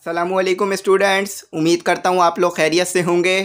अस्सलामुअलैकुम स्टूडेंट्स, उम्मीद करता हूँ आप लोग खैरियत से होंगे।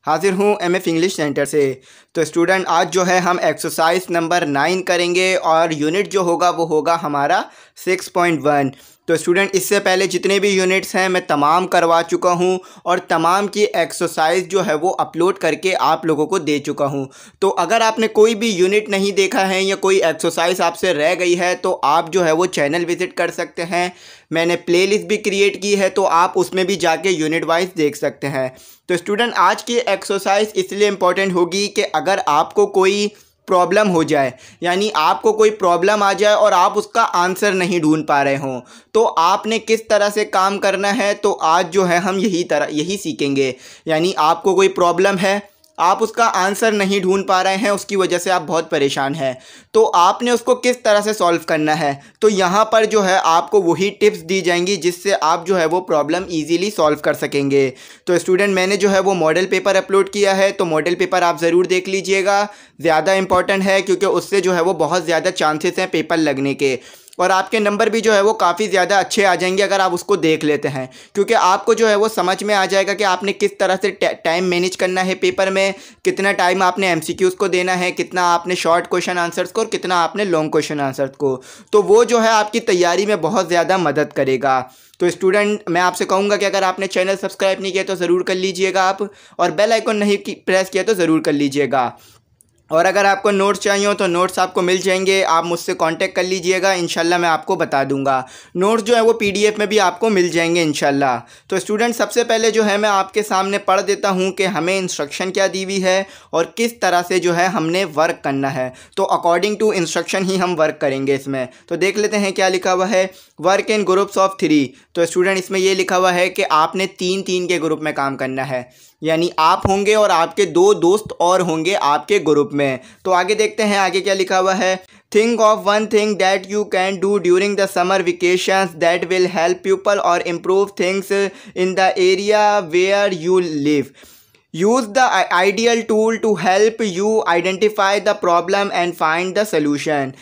हाजिर हूँ एमएफ इंग्लिश सेंटर से। तो स्टूडेंट, आज जो है हम एक्सरसाइज नंबर 9 करेंगे और यूनिट जो होगा वो होगा हमारा 6.1। तो स्टूडेंट, इससे पहले जितने भी यूनिट्स हैं मैं तमाम करवा चुका हूँ और तमाम की एक्सरसाइज जो है वो अपलोड करके आप लोगों को दे चुका हूँ। तो अगर आपने कोई भी यूनिट नहीं देखा है या कोई एक्सरसाइज आपसे रह गई है तो आप जो है वो चैनल विज़िट कर सकते हैं। मैंने प्लेलिस्ट भी क्रिएट की है तो आप उसमें भी जाके यूनिट वाइज देख सकते हैं। तो स्टूडेंट, आज की एक्सरसाइज इसलिए इम्पॉर्टेंट होगी कि अगर आपको कोई प्रॉब्लम हो जाए, यानी आपको कोई प्रॉब्लम आ जाए और आप उसका आंसर नहीं ढूंढ पा रहे हों, तो आपने किस तरह से काम करना है, तो आज जो है हम यही सीखेंगे। यानी आपको कोई प्रॉब्लम है, आप उसका आंसर नहीं ढूंढ पा रहे हैं, उसकी वजह से आप बहुत परेशान हैं, तो आपने उसको किस तरह से सॉल्व करना है। तो यहाँ पर जो है आपको वही टिप्स दी जाएंगी जिससे आप जो है वो प्रॉब्लम इजीली सॉल्व कर सकेंगे। तो स्टूडेंट, मैंने जो है वो मॉडल पेपर अपलोड किया है, तो मॉडल पेपर आप ज़रूर देख लीजिएगा। ज़्यादा इंपॉर्टेंट है क्योंकि उससे जो है वो बहुत ज़्यादा चांसेस हैं पेपर लगने के, और आपके नंबर भी जो है वो काफ़ी ज़्यादा अच्छे आ जाएंगे अगर आप उसको देख लेते हैं, क्योंकि आपको जो है वो समझ में आ जाएगा कि आपने किस तरह से टाइम मैनेज करना है पेपर में, कितना टाइम आपने एमसीक्यूज़ को देना है, कितना आपने शॉर्ट क्वेश्चन आंसर्स को और कितना आपने लॉन्ग क्वेश्चन आंसर्स को। तो वो जो है आपकी तैयारी में बहुत ज़्यादा मदद करेगा। तो स्टूडेंट, मैं आपसे कहूँगा कि अगर आपने चैनल सब्सक्राइब नहीं किया तो ज़रूर कर लीजिएगा आप, और बेल आइकन नहीं प्रेस किया तो ज़रूर कर लीजिएगा। और अगर आपको नोट्स चाहिए हो तो नोट्स आपको मिल जाएंगे, आप मुझसे कांटेक्ट कर लीजिएगा, इंशाल्लाह मैं आपको बता दूंगा। नोट्स जो है वो पीडीएफ में भी आपको मिल जाएंगे इंशाल्लाह। तो स्टूडेंट, सबसे पहले जो है मैं आपके सामने पढ़ देता हूं कि हमें इंस्ट्रक्शन क्या दी हुई है और किस तरह से जो है हमने वर्क करना है। तो अकॉर्डिंग टू इंस्ट्रक्शन ही हम वर्क करेंगे इसमें। तो देख लेते हैं क्या लिखा हुआ है। Work in groups of 3। तो स्टूडेंट, इसमें यह लिखा हुआ है कि आपने 3-3 के ग्रुप में काम करना है, यानी आप होंगे और आपके 2 दोस्त और होंगे आपके ग्रुप में। तो आगे देखते हैं आगे क्या लिखा हुआ है। Think of one thing that you can do during the summer vacations that will help people or improve things in the area where you live. Use the ideal tool to help you identify the problem and find the solution.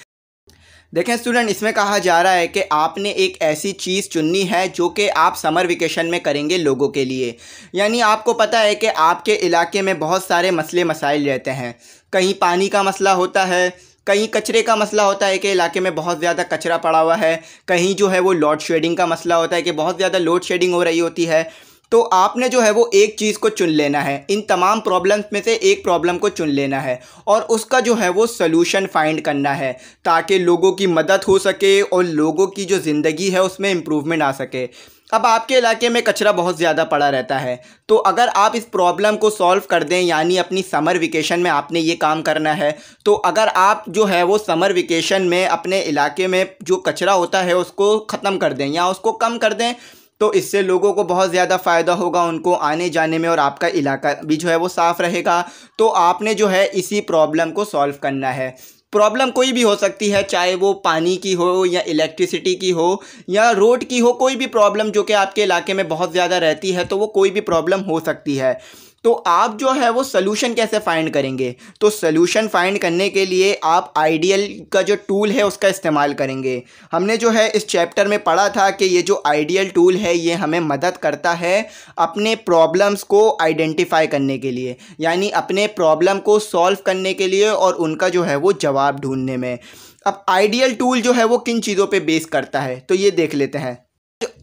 देखें student, इसमें कहा जा रहा है कि आपने एक ऐसी चीज़ चुननी है जो कि आप समर वेकेशन में करेंगे लोगों के लिए। यानी आपको पता है कि आपके इलाके में बहुत सारे मसले मसाइल रहते हैं। कहीं पानी का मसला होता है, कहीं कचरे का मसला होता है कि इलाके में बहुत ज़्यादा कचरा पड़ा हुआ है, कहीं जो है वो लोड शेडिंग का मसला होता है कि बहुत ज़्यादा लोड शेडिंग हो रही होती है। तो आपने जो है वो एक चीज़ को चुन लेना है, इन तमाम प्रॉब्लम्स में से एक प्रॉब्लम को चुन लेना है और उसका जो है वो सलूशन फाइंड करना है, ताकि लोगों की मदद हो सके और लोगों की जो ज़िंदगी है उसमें इम्प्रूवमेंट आ सके। अब आपके इलाके में कचरा बहुत ज़्यादा पड़ा रहता है, तो अगर आप इस प्रॉब्लम को सॉल्व कर दें, यानी अपनी समर वेकेशन में आपने ये काम करना है, तो अगर आप जो है वो समर वेकेशन में अपने इलाके में जो कचरा होता है उसको ख़त्म कर दें या उसको कम कर दें, तो इससे लोगों को बहुत ज़्यादा फ़ायदा होगा, उनको आने जाने में, और आपका इलाका भी जो है वो साफ़ रहेगा। तो आपने जो है इसी प्रॉब्लम को सॉल्व करना है। प्रॉब्लम कोई भी हो सकती है, चाहे वो पानी की हो या इलेक्ट्रिसिटी की हो या रोड की हो, कोई भी प्रॉब्लम जो कि आपके इलाके में बहुत ज़्यादा रहती है, तो वो कोई भी प्रॉब्लम हो सकती है। तो आप जो है वो सलूशन कैसे फाइंड करेंगे, तो सलूशन फाइंड करने के लिए आप आइडियल का जो टूल है उसका इस्तेमाल करेंगे। हमने जो है इस चैप्टर में पढ़ा था कि ये जो आइडियल टूल है ये हमें मदद करता है अपने प्रॉब्लम्स को आइडेंटिफाई करने के लिए, यानी अपने प्रॉब्लम को सॉल्व करने के लिए और उनका जो है वो जवाब ढूंढने में। अब आइडियल टूल जो है वो किन चीज़ों पे बेस करता है, तो ये देख लेते हैं।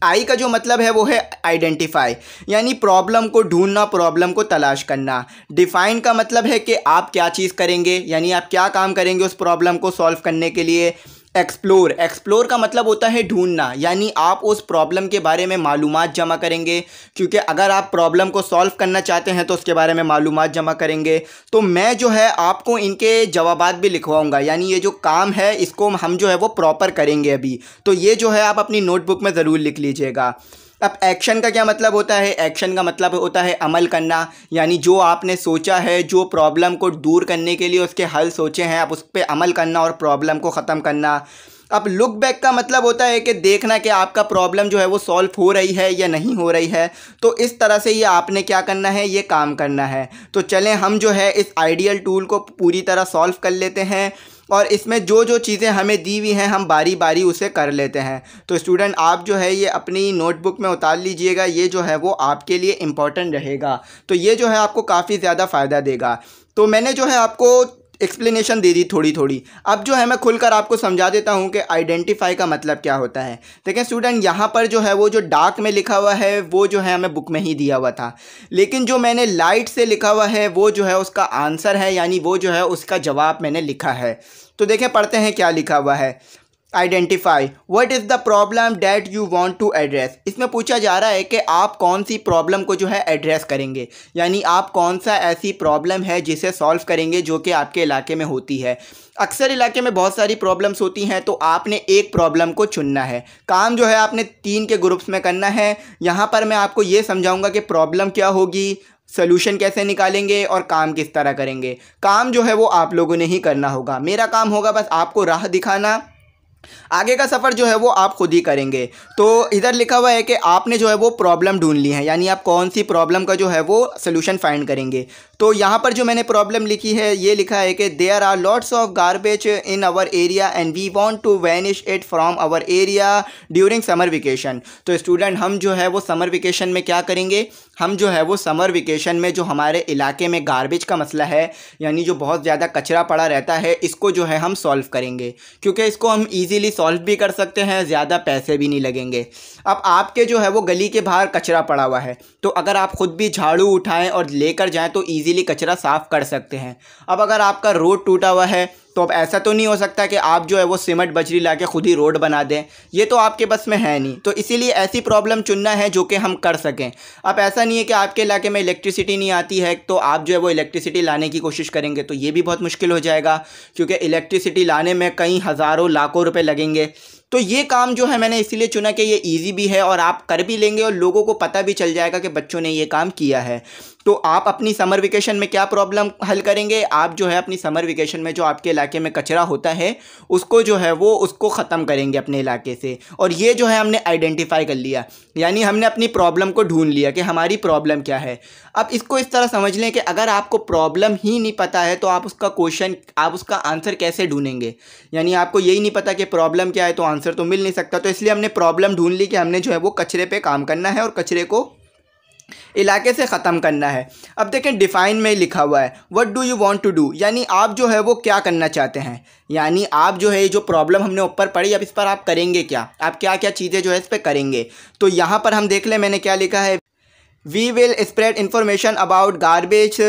आई का जो मतलब है वो है आइडेंटिफाई, यानी प्रॉब्लम को ढूंढना, प्रॉब्लम को तलाश करना। डिफाइन का मतलब है कि आप क्या चीज़ करेंगे, यानी आप क्या काम करेंगे उस प्रॉब्लम को सॉल्व करने के लिए। एक्सप्लोर का मतलब होता है ढूंढना, यानी आप उस प्रॉब्लम के बारे में मालूमात जमा करेंगे, क्योंकि अगर आप प्रॉब्लम को सॉल्व करना चाहते हैं तो उसके बारे में मालूमात जमा करेंगे। तो मैं जो है आपको इनके जवाबात भी लिखवाऊंगा, यानी ये जो काम है इसको हम जो है वो प्रॉपर करेंगे अभी। तो ये जो है आप अपनी नोटबुक में ज़रूर लिख लीजिएगा। अब एक्शन का क्या मतलब होता है, एक्शन का मतलब होता है अमल करना, यानी जो आपने सोचा है, जो प्रॉब्लम को दूर करने के लिए उसके हल सोचे हैं, आप उस पर अमल करना और प्रॉब्लम को ख़त्म करना। अब लुक बैक का मतलब होता है कि देखना कि आपका प्रॉब्लम जो है वो सॉल्व हो रही है या नहीं हो रही है, तो इस तरह से ये आपने क्या करना है, ये काम करना है। तो चलें हम जो है इस आइडियल टूल को पूरी तरह सॉल्व कर लेते हैं। और इसमें जो जो चीज़ें हमें दी हुई हैं हम बारी बारी उसे कर लेते हैं। तो स्टूडेंट आप जो है ये अपनी नोटबुक में उतार लीजिएगा, ये जो है वो आपके लिए इम्पॉर्टेंट रहेगा। तो ये जो है आपको काफ़ी ज़्यादा फ़ायदा देगा। तो मैंने जो है आपको एक्सप्लेनेशन दे दी थोड़ी थोड़ी। अब जो है मैं खुलकर आपको समझा देता हूँ कि आइडेंटिफाई का मतलब क्या होता है। देखें स्टूडेंट, यहाँ पर जो है वो जो डार्क में लिखा हुआ है वो जो है हमें बुक में ही दिया हुआ था, लेकिन जो मैंने लाइट से लिखा हुआ है वो जो है उसका आंसर है, यानी वो जो है उसका जवाब मैंने लिखा है। तो देखें पढ़ते हैं क्या लिखा हुआ है। Identify what is the problem that you want to address. इसमें पूछा जा रहा है कि आप कौन सी प्रॉब्लम को जो है एड्रेस करेंगे, यानी आप कौन सा ऐसी प्रॉब्लम है जिसे सॉल्व करेंगे जो कि आपके इलाके में होती है। अक्सर इलाके में बहुत सारी प्रॉब्लम्स होती हैं, तो आपने एक प्रॉब्लम को चुनना है। काम जो है आपने 3 के ग्रुप्स में करना है। यहाँ पर मैं आपको ये समझाऊंगा कि प्रॉब्लम क्या होगी, सोल्यूशन कैसे निकालेंगे और काम किस तरह करेंगे। काम जो है वो आप लोगों ने ही करना होगा, मेरा काम होगा बस आपको राह दिखाना। आगे का सफ़र जो है वो आप खुद ही करेंगे। तो इधर लिखा हुआ है कि आपने जो है वो प्रॉब्लम ढूंढ ली है, यानी आप कौन सी प्रॉब्लम का जो है वो सोल्यूशन फाइंड करेंगे। तो यहाँ पर जो मैंने प्रॉब्लम लिखी है ये लिखा है कि there are lots of garbage in our area and we want to vanish it from our area during summer vacation. तो स्टूडेंट हम जो है वो समर वेकेशन में क्या करेंगे, हम जो है वो समर वेकेशन में जो हमारे इलाके में गार्बेज का मसला है, यानी जो बहुत ज़्यादा कचरा पड़ा रहता है, इसको जो है हम सॉल्व करेंगे, क्योंकि इसको हम ईज़िली सॉल्व भी कर सकते हैं, ज़्यादा पैसे भी नहीं लगेंगे। अब आपके जो है वो गली के बाहर कचरा पड़ा हुआ है, तो अगर आप खुद भी झाड़ू उठाएं और लेकर जाएं तो ईज़िली कचरा साफ़ कर सकते हैं। अब अगर आपका रोड टूटा हुआ है तो अब ऐसा तो नहीं हो सकता कि आप जो है वो सीमेंट बजरी ला के खुद ही रोड बना दें, ये तो आपके बस में है नहीं। तो इसीलिए ऐसी प्रॉब्लम चुनना है जो कि हम कर सकें। अब ऐसा नहीं है कि आपके इलाके में इलेक्ट्रिसिटी नहीं आती है तो आप जो है वो इलेक्ट्रिसिटी लाने की कोशिश करेंगे, तो ये भी बहुत मुश्किल हो जाएगा, क्योंकि इलेक्ट्रिसिटी लाने में कई हज़ारों लाखों रुपए लगेंगे। तो ये काम जो है मैंने इसीलिए चुना कि ये इजी भी है और आप कर भी लेंगे और लोगों को पता भी चल जाएगा कि बच्चों ने ये काम किया है। तो आप अपनी समर वेकेशन में क्या प्रॉब्लम हल करेंगे, आप जो है अपनी समर वेकेशन में जो आपके इलाके में कचरा होता है उसको जो है वो उसको ख़त्म करेंगे अपने इलाके से। और ये जो है हमने आइडेंटिफाई कर लिया, यानी हमने अपनी प्रॉब्लम को ढूंढ लिया कि हमारी प्रॉब्लम क्या है। अब इसको इस तरह समझ लें कि अगर आपको प्रॉब्लम ही नहीं पता है तो आप उसका आंसर कैसे ढूंढेंगे, यानी आपको यही नहीं पता कि प्रॉब्लम क्या है तो आंसर तो मिल नहीं सकता। तो इसलिए हमने प्रॉब्लम ढूंढ ली कि हमने जो है वो कचरे पे काम करना है और कचरे को इलाके से ख़त्म करना है। अब देखें डिफ़ाइन में लिखा हुआ है what do you want to do, यानी आप जो है वो क्या करना चाहते हैं, यानी आप जो है जो प्रॉब्लम हमने ऊपर पढ़ी अब इस पर आप करेंगे क्या, आप क्या क्या चीज़ें जो है इस पर करेंगे। तो यहाँ पर हम देख लें मैंने क्या लिखा है, we will spread information about garbage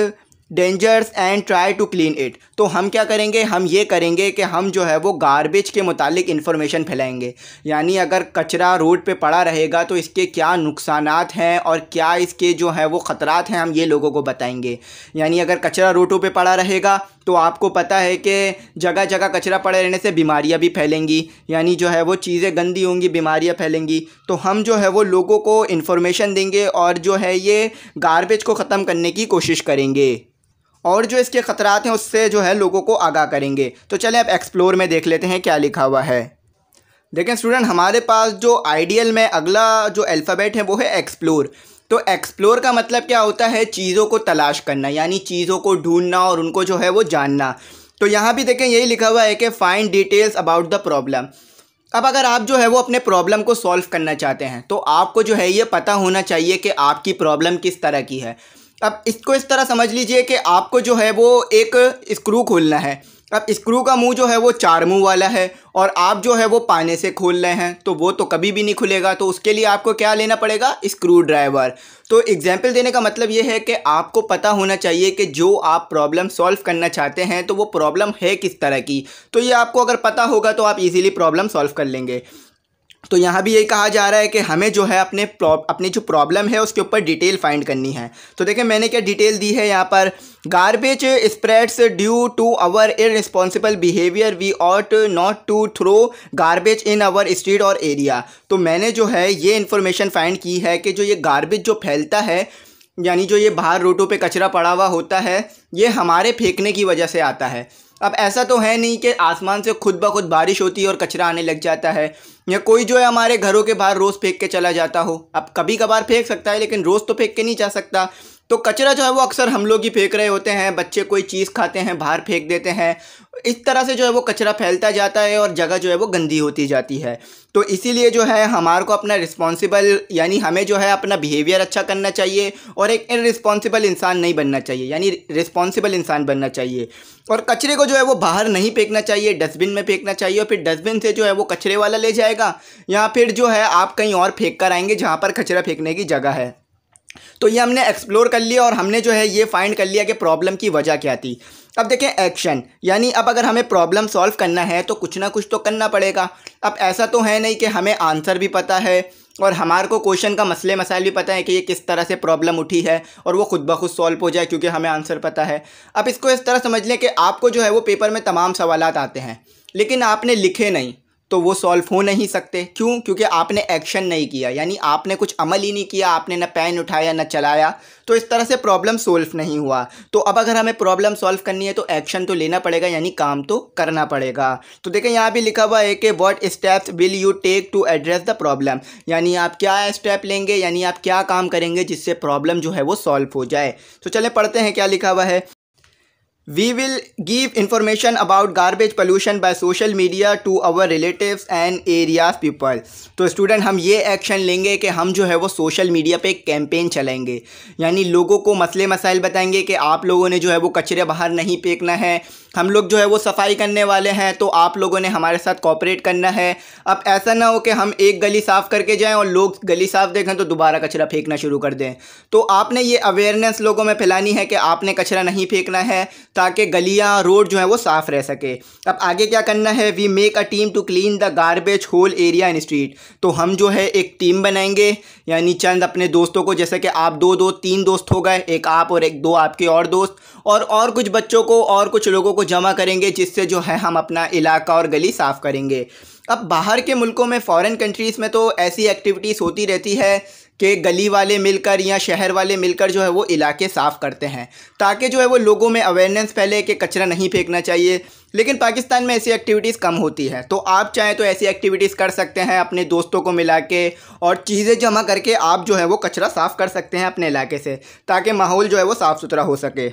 dangers and try to clean it. तो हम क्या करेंगे, हम ये करेंगे कि हम जो है वो गार्बेज के मुतालिक इन्फॉर्मेशन फैलाएंगे, यानी अगर कचरा रोड पे पड़ा रहेगा तो इसके क्या नुकसानात हैं और क्या इसके जो है वो ख़तरात हैं, हम ये लोगों को बताएंगे। यानी अगर कचरा रोडों पे पड़ा रहेगा तो आपको पता है कि जगह जगह कचरा पड़े रहने से बीमारियां भी फैलेंगी, यानी जो है वो चीज़ें गंदी होंगी, बीमारियां फैलेंगी। तो हम जो है वो लोगों को इन्फॉर्मेशन देंगे और जो है ये गार्बेज को ख़त्म करने की कोशिश करेंगे और जो इसके ख़तरात हैं उससे जो है लोगों को आगाह करेंगे। तो चलें अब एक्सप्लोर में देख लेते हैं क्या लिखा हुआ है। देखें स्टूडेंट, हमारे पास जो आइडियल में अगला जो अल्फ़ाबेट है वो है एक्सप्लोर। तो एक्सप्लोर का मतलब क्या होता है, चीज़ों को तलाश करना, यानी चीज़ों को ढूंढना और उनको जो है वो जानना। तो यहाँ भी देखें यही लिखा हुआ है कि find details about the problem. अब अगर आप जो है वो अपने प्रॉब्लम को सॉल्व करना चाहते हैं तो आपको जो है ये पता होना चाहिए कि आपकी प्रॉब्लम किस तरह की है। अब इसको इस तरह समझ लीजिए कि आपको जो है वो एक स्क्रू खोलना है। अब स्क्रू का मुंह जो है वो 4 मुंह वाला है और आप जो है वो पाने से खोल रहे हैं तो वो तो कभी भी नहीं खुलेगा। तो उसके लिए आपको क्या लेना पड़ेगा, स्क्रू ड्राइवर। तो एग्जाम्पल देने का मतलब ये है कि आपको पता होना चाहिए कि जो आप प्रॉब्लम सॉल्व करना चाहते हैं तो वो प्रॉब्लम है किस तरह की। तो ये आपको अगर पता होगा तो आप इजीली प्रॉब्लम सॉल्व कर लेंगे। तो यहाँ भी यही कहा जा रहा है कि हमें जो है अपनी जो प्रॉब्लम है उसके ऊपर डिटेल फाइंड करनी है। तो देखिए मैंने क्या डिटेल दी है यहाँ पर, garbage spreads due to our irresponsible behaviour, we ought not to throw garbage in our street और एरिया। तो मैंने जो है ये इन्फॉर्मेशन फाइंड की है कि जो ये गार्बेज जो फैलता है, यानी जो ये बाहर रोडों पे कचरा पड़ा हुआ होता है, ये हमारे फेंकने की वजह से आता है। अब ऐसा तो है नहीं कि आसमान से खुद ब खुद बारिश होती है और कचरा आने लग जाता है, या कोई जो है हमारे घरों के बाहर रोज़ फेंक के चला जाता हो। अब कभी कभार फेंक सकता है लेकिन रोज़ तो फेंक के नहीं जा सकता। तो कचरा जो है वो अक्सर हम लोग ही फेंक रहे होते हैं, बच्चे कोई चीज़ खाते हैं बाहर फेंक देते हैं, इस तरह से जो है वो कचरा फैलता जाता है और जगह जो है वो गंदी होती जाती है। तो इसीलिए जो है हमारे को अपना रिस्पॉन्सिबल यानी हमें जो है अपना बिहेवियर अच्छा करना चाहिए और एक इररिस्पॉन्सिबल इंसान नहीं बनना चाहिए, यानी रिस्पॉन्सिबल इंसान बनना चाहिए। और कचरे को जो है वो बाहर नहीं फेंकना चाहिए, डस्टबिन में फेंकना चाहिए और फिर डस्टबिन से जो है वो कचरे वाला ले जाएगा या फिर जो है आप कहीं और फेंक कर आएंगे जहाँ पर कचरा फेंकने की जगह है। तो ये हमने एक्सप्लोर कर लिया और हमने जो है ये फाइंड कर लिया कि प्रॉब्लम की वजह क्या थी। अब देखें एक्शन, यानी अब अगर हमें प्रॉब्लम सॉल्व करना है तो कुछ ना कुछ तो करना पड़ेगा। अब ऐसा तो है नहीं कि हमें आंसर भी पता है और हमारे को क्वेश्चन का मसले मसाइल भी पता है कि ये किस तरह से प्रॉब्लम उठी है और वो खुद ब खुद सॉल्व हो जाए क्योंकि हमें आंसर पता है। अब इसको इस तरह समझ लें कि आपको जो है वो पेपर में तमाम सवालात आते हैं लेकिन आपने लिखे नहीं तो वो सॉल्व हो नहीं सकते। क्यों? क्योंकि आपने एक्शन नहीं किया, यानी आपने कुछ अमल ही नहीं किया, आपने न पेन उठाया न चलाया, तो इस तरह से प्रॉब्लम सॉल्व नहीं हुआ। तो अब अगर हमें प्रॉब्लम सॉल्व करनी है तो एक्शन तो लेना पड़ेगा, यानी काम तो करना पड़ेगा। तो देखें यहाँ भी लिखा हुआ है कि what steps will you take to address the problem, यानी आप क्या स्टेप लेंगे, यानी आप क्या काम करेंगे जिससे प्रॉब्लम जो है वो सॉल्व हो जाए। तो चले पढ़ते हैं क्या लिखा हुआ है। We will give information about garbage pollution by social media to our relatives and areas people। तो स्टूडेंट हम ये एक्शन लेंगे कि हम जो है वो सोशल मीडिया पे एक कैंपेन चलाएंगे, यानी लोगों को मसले मसाइल बताएंगे कि आप लोगों ने जो है वो कचरे बाहर नहीं फेंकना है, हम लोग जो है वो सफाई करने वाले हैं तो आप लोगों ने हमारे साथ कोऑपरेट करना है। अब ऐसा ना हो कि हम एक गली साफ़ करके जाएं और लोग गली साफ़ देखें तो दोबारा कचरा फेंकना शुरू कर दें। तो आपने ये अवेयरनेस लोगों में फैलानी है कि आपने कचरा नहीं फेंकना है ताकि गलियां रोड जो है वो साफ़ रह सके। अब आगे क्या करना है, we make a team to clean the garbage whole area in street. तो हम जो है एक टीम बनाएंगे, यानी चंद अपने दोस्तों को, जैसे कि आप तीन दोस्त हो गए, एक आप और एक दो आपके और दोस्त, और कुछ बच्चों को और कुछ लोगों को जमा करेंगे जिससे जो है हम अपना इलाका और गली साफ़ करेंगे। अब बाहर के मुल्कों में, फॉरेन कंट्रीज़ में तो ऐसी एक्टिविटीज़ होती रहती है कि गली वाले मिलकर या शहर वाले मिलकर जो है वो इलाके साफ़ करते हैं ताकि जो है वो लोगों में अवेयरनेस फैले कि कचरा नहीं फेंकना चाहिए। लेकिन पाकिस्तान में ऐसी एक्टिविटीज़ कम होती है। तो आप चाहें तो ऐसी एक्टिविटीज़ कर सकते हैं अपने दोस्तों को मिला के और चीज़ें जमा करके आप जो है वो कचरा साफ़ कर सकते हैं अपने इलाके से ताकि माहौल जो है वो साफ़ सुथरा हो सके।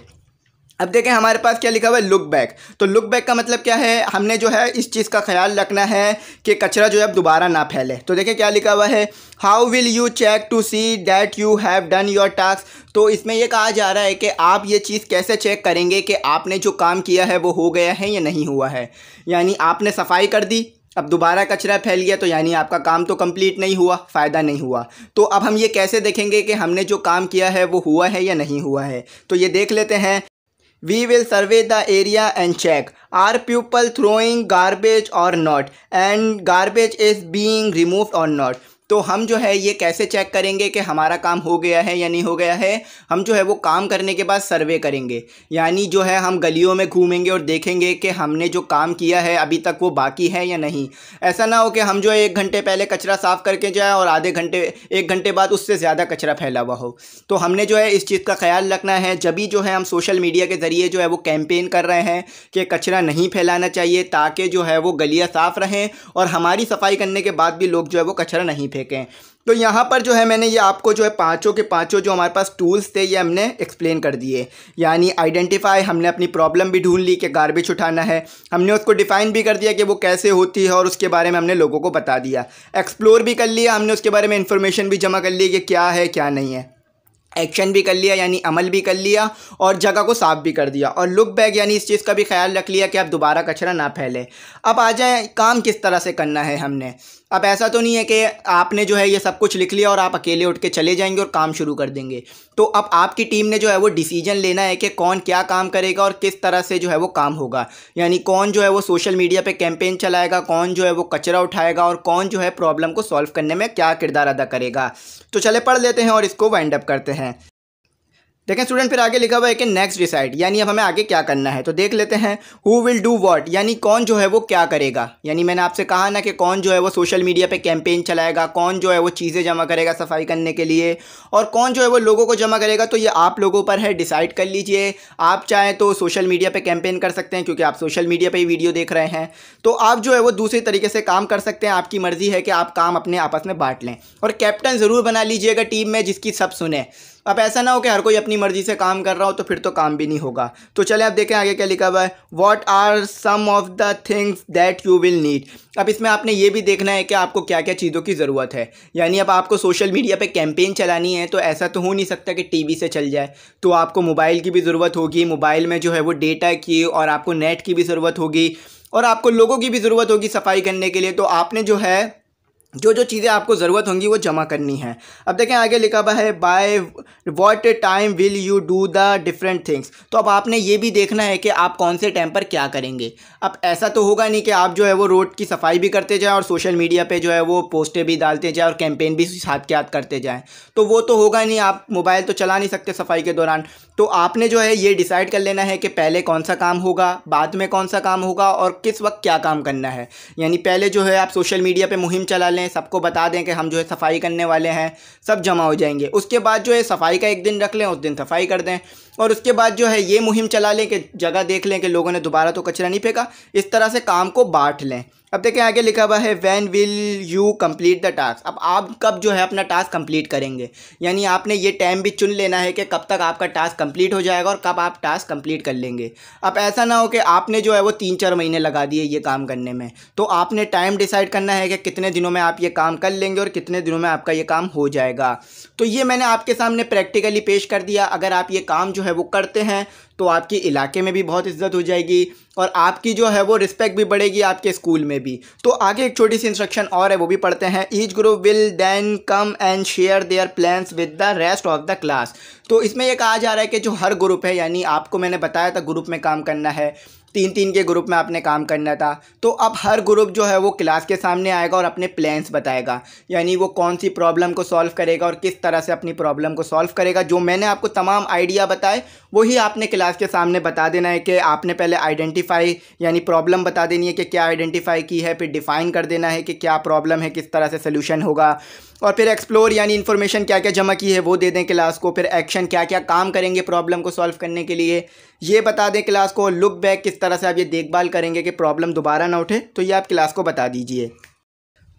अब देखें हमारे पास क्या लिखा हुआ है, लुक बैक। तो लुक बैक का मतलब क्या है, हमने जो है इस चीज़ का ख्याल रखना है कि कचरा जो है अब दोबारा ना फैले। तो देखें क्या लिखा हुआ है, how will you check to see that you have done your task. तो इसमें यह कहा जा रहा है कि आप ये चीज़ कैसे चेक करेंगे कि आपने जो काम किया है वो हो गया है या नहीं हुआ है। यानी आपने सफाई कर दी, अब दोबारा कचरा फैल गया तो यानी आपका काम तो कंप्लीट नहीं हुआ, फ़ायदा नहीं हुआ। तो अब हम ये कैसे देखेंगे कि हमने जो काम किया है वो हुआ है या नहीं हुआ है। तो ये देख लेते हैं। We will survey the area and check are people throwing garbage or not and garbage is being removed or not। तो हम जो है ये कैसे चेक करेंगे कि हमारा काम हो गया है या नहीं हो गया है। हम जो है वो काम करने के बाद सर्वे करेंगे, यानी जो है हम गलियों में घूमेंगे और देखेंगे कि हमने जो काम किया है अभी तक वो बाकी है या नहीं। ऐसा ना हो कि हम जो है 1 घंटे पहले कचरा साफ़ करके जाए और 1 घंटे बाद उससे ज़्यादा कचरा फैला हुआ हो। तो हमने जो है इस चीज़ का ख्याल रखना है जब भी जो है हम सोशल मीडिया के ज़रिए जो है वो कैंपेन कर रहे हैं कि कचरा नहीं फैलाना चाहिए ताकि जो है वो गलियाँ साफ़ रहें और हमारी सफाई करने के बाद भी लोग जो है वो कचरा नहीं फेंकें। तो यहाँ पर जो है मैंने ये आपको जो है पांचों के पांचों जो हमारे पास टूल्स थे ये हमने एक्सप्लेन कर दिए। यानी आइडेंटिफाई, हमने अपनी प्रॉब्लम भी ढूंढ ली कि गार्बेज उठाना है, हमने उसको डिफ़ाइन भी कर दिया कि वो कैसे होती है और उसके बारे में हमने लोगों को बता दिया। एक्सप्लोर भी कर लिया हमने, उसके बारे में इंफॉर्मेशन भी जमा कर ली कि क्या है क्या नहीं है। एक्शन भी कर लिया यानी अमल भी कर लिया और जगह को साफ़ भी कर दिया। और लुक बैक यानी इस चीज़ का भी ख्याल रख लिया कि अब दोबारा कचरा ना फैले। अब आ जाए काम किस तरह से करना है हमने। अब ऐसा तो नहीं है कि आपने जो है ये सब कुछ लिख लिया और आप अकेले उठ के चले जाएंगे और काम शुरू कर देंगे। तो अब आपकी टीम ने जो है वो डिसीजन लेना है कि कौन क्या काम करेगा और किस तरह से जो है वो काम होगा। यानी कौन जो है वो सोशल मीडिया पे कैंपेन चलाएगा, कौन जो है वो कचरा उठाएगा और कौन जो है प्रॉब्लम को सॉल्व करने में क्या किरदार अदा करेगा। तो चले पढ़ लेते हैं और इसको वाइंड अप करते हैं। देखें स्टूडेंट, फिर आगे लिखा हुआ है कि नेक्स्ट डिसाइड, यानी अब हमें आगे क्या करना है। तो देख लेते हैं, हु विल डू व्हाट, यानी कौन जो है वो क्या करेगा। यानी मैंने आपसे कहा ना कि कौन जो है वो सोशल मीडिया पे कैंपेन चलाएगा, कौन जो है वो चीज़ें जमा करेगा सफाई करने के लिए और कौन जो है वो लोगों को जमा करेगा। तो ये आप लोगों पर है, डिसाइड कर लीजिए। आप चाहें तो सोशल मीडिया पर कैंपेन कर सकते हैं क्योंकि आप सोशल मीडिया पर ही वीडियो देख रहे हैं। तो आप जो है वो दूसरी तरीके से काम कर सकते हैं, आपकी मर्ज़ी है कि आप काम अपने आपस में बांट लें। और कैप्टन ज़रूर बना लीजिएगा टीम में जिसकी सब सुने। अब ऐसा ना हो कि हर कोई अपनी मर्जी से काम कर रहा हो, तो फिर तो काम भी नहीं होगा। तो चले अब देखें आगे क्या लिखा हुआ है। What are some of the things that you will need. अब इसमें आपने ये भी देखना है कि आपको क्या क्या चीज़ों की ज़रूरत है। यानी अब आपको सोशल मीडिया पे कैंपेन चलानी है, तो ऐसा तो हो नहीं सकता कि टीवी से चल जाए। तो आपको मोबाइल की भी ज़रूरत होगी, मोबाइल में जो है वो डेटा की, और आपको नेट की भी ज़रूरत होगी, और आपको लोगों की भी ज़रूरत होगी सफाई करने के लिए। तो आपने जो है जो जो चीज़ें आपको ज़रूरत होंगी वो जमा करनी है। अब देखें आगे लिखा हुआ है by what time will you do the different things. तो अब आपने ये भी देखना है कि आप कौन से टाइम पर क्या करेंगे। अब ऐसा तो होगा नहीं कि आप जो है वो रोड की सफाई भी करते जाएं और सोशल मीडिया पे जो है वो पोस्टें भी डालते जाएं और कैंपेन भी साथ के साथ करते जाएं, तो वो तो होगा नहीं। आप मोबाइल तो चला नहीं सकते सफाई के दौरान। तो आपने जो है ये डिसाइड कर लेना है कि पहले कौन सा काम होगा, बाद में कौन सा काम होगा, और किस वक्त क्या काम करना है। यानी पहले जो है आप सोशल मीडिया पे मुहिम चला लें, सबको बता दें कि हम जो है सफाई करने वाले हैं, सब जमा हो जाएंगे। उसके बाद जो है सफाई का एक दिन रख लें, उस दिन सफाई कर दें, और उसके बाद जो है ये मुहिम चला लें कि जगह देख लें कि लोगों ने दोबारा तो कचरा नहीं फेंका। इस तरह से काम को बांट लें। अब देखें आगे लिखा हुआ है when will you complete the task. अब आप कब जो है अपना टास्क कंप्लीट करेंगे, यानी आपने ये टाइम भी चुन लेना है कि कब तक आपका टास्क कंप्लीट हो जाएगा और कब आप टास्क कंप्लीट कर लेंगे। अब ऐसा ना हो कि आपने जो है वो 3-4 महीने लगा दिए ये काम करने में। तो आपने टाइम डिसाइड करना है कि कितने दिनों में आप ये काम कर लेंगे और कितने दिनों में आपका ये काम हो जाएगा। तो ये मैंने आपके सामने प्रैक्टिकली पेश कर दिया। अगर आप ये काम जो है वो करते हैं तो आपकी इलाके में भी बहुत इज्जत हो जाएगी, और आपकी जो है वो रिस्पेक्ट भी बढ़ेगी आपके स्कूल में भी। तो आगे एक छोटी सी इंस्ट्रक्शन और है, वो भी पढ़ते हैं। Each group will then come and share their plans with the rest of the class. तो इसमें ये कहा जा रहा है कि जो हर ग्रुप है, यानी आपको मैंने बताया था ग्रुप में काम करना है, 3-3 के ग्रुप में आपने काम करना था। तो अब हर ग्रुप जो है वो क्लास के सामने आएगा और अपने प्लान्स बताएगा, यानी वो कौन सी प्रॉब्लम को सॉल्व करेगा और किस तरह से अपनी प्रॉब्लम को सॉल्व करेगा। जो मैंने आपको तमाम आइडिया बताए वही आपने क्लास के सामने बता देना है कि आपने पहले आइडेंटिफाई यानी प्रॉब्लम बता देनी है कि क्या आइडेंटिफाई की है, फिर डिफ़ाइन कर देना है कि क्या प्रॉब्लम है, किस तरह से सोल्यूशन होगा, और फिर एक्सप्लोर यानी इन्फॉर्मेशन क्या क्या जमा की है वो दे दें क्लास को। फिर एक्शन क्या क्या काम करेंगे प्रॉब्लम को सॉल्व करने के लिए ये बता दें क्लास को। लुक बैक किस तरह से आप ये देखभाल करेंगे कि प्रॉब्लम दोबारा ना उठे, तो ये आप क्लास को बता दीजिए।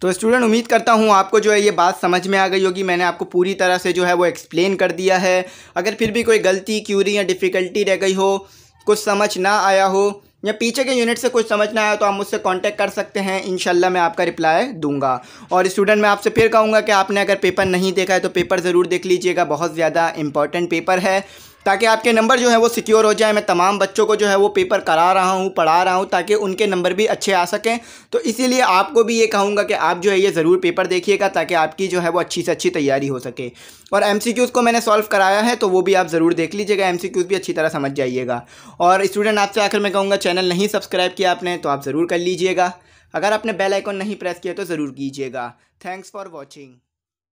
तो स्टूडेंट उम्मीद करता हूँ आपको जो है ये बात समझ में आ गई होगी। मैंने आपको पूरी तरह से जो है वो एक्सप्लेन कर दिया है। अगर फिर भी कोई गलती, क्यूरी या डिफ़िकल्टी रह गई हो, कुछ समझ ना आया हो, या पीछे के यूनिट से कुछ समझ ना आया, तो आप मुझसे कांटेक्ट कर सकते हैं। इंशाल्लाह मैं आपका रिप्लाई दूंगा। और स्टूडेंट मैं आपसे फिर कहूँगा कि आपने अगर पेपर नहीं देखा है तो पेपर ज़रूर देख लीजिएगा, बहुत ज़्यादा इंपॉर्टेंट पेपर है, ताकि आपके नंबर जो है वो सिक्योर हो जाए। मैं तमाम बच्चों को जो है वो पेपर करा रहा हूँ, पढ़ा रहा हूँ, ताकि उनके नंबर भी अच्छे आ सकें। तो इसीलिए आपको भी ये कहूँगा कि आप जो है ये ज़रूर पेपर देखिएगा, ताकि आपकी जो है वो अच्छी से अच्छी तैयारी हो सके। और MCQs को मैंने सॉल्व कराया है, तो वो भी आप ज़रूर देख लीजिएगा, MCQs भी अच्छी तरह समझ जाइएगा। और स्टूडेंट आपसे आखिर में कहूँगा, चैनल नहीं सब्सक्राइब किया आपने तो आप ज़रूर कर लीजिएगा। अगर आपने बेल आइकन नहीं प्रेस किया तो ज़रूर कीजिएगा। Thanks for watching.